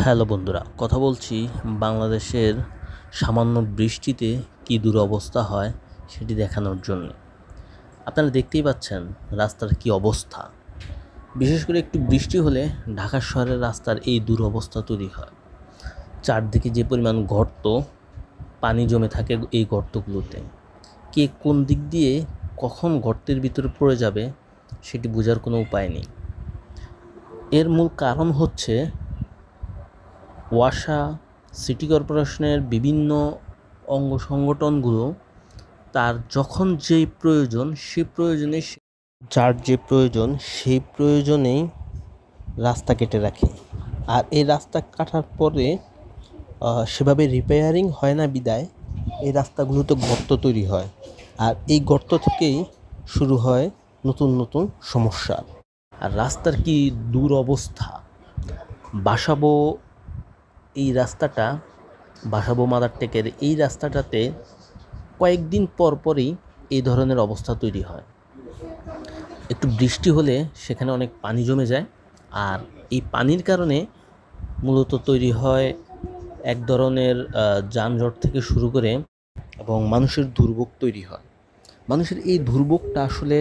Hello বন্ধুরা, কথা বলছি বাংলাদেশের সামান্য বৃষ্টিতে কী দুরবস্থা হয় সেটি দেখানোর জন্য। আপনারা দেখতেই পাচ্ছেন রাস্তার কী অবস্থা। বিশেষ করে একটু বৃষ্টি হলে ঢাকা শহরের রাস্তার এই দুরবস্থা তৈরি হয়। চারদিকে যে পরিমাণ গর্ত, পানি জমে থাকে এই গর্তগুলোতে। কে কোন দিক দিয়ে কখন গর্তের ভিতরে পড়ে যাবে সেটি বোঝার কোনো উপায় নেই। এর মূল কারণ হচ্ছে ওয়াসা, সিটি কর্পোরেশনের বিভিন্ন অঙ্গ সংগঠনগুলো তার যখন যেই প্রয়োজন যার যে প্রয়োজন সেই প্রয়োজনেই রাস্তা কেটে রাখে। আর এই রাস্তা কাটার পরে সেভাবে রিপেয়ারিং হয় না বিদায় এই রাস্তাগুলোতে গর্ত তৈরি হয়। আর এই গর্ত থেকেই শুরু হয় নতুন নতুন সমস্যা। আর রাস্তার কি দুরবস্থা! বাসাবো এই রাস্তাটা, বাসাবো মাদারটেকের এই রাস্তাটাতে কয়েকদিন পরই এই ধরনের অবস্থা তৈরি হয়। একটু বৃষ্টি হলে সেখানে অনেক পানি জমে যায়, আর এই পানির কারণে মূলত তৈরি হয় এক ধরনের যানজট থেকে শুরু করে এবং মানুষের দুর্ভোগ তৈরি হয়। মানুষের এই দুর্ভোগটা আসলে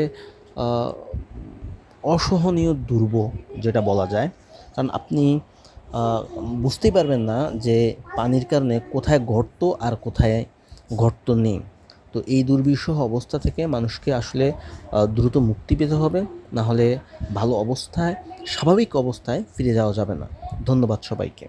অসহনীয় দুর্ভোগ যেটা বলা যায়। কারণ আপনি বুঝতেই পারবেন না যে পানির কারণে কোথায় গর্ত আর কোথায় গর্ত নেই। তো এই দুর্বিষহ অবস্থা থেকে মানুষকে আসলে দ্রুত মুক্তি পেতে হবে, না হলে ভালো অবস্থায়, স্বাভাবিক অবস্থায় ফিরে যাওয়া যাবে না। ধন্যবাদ সবাইকে।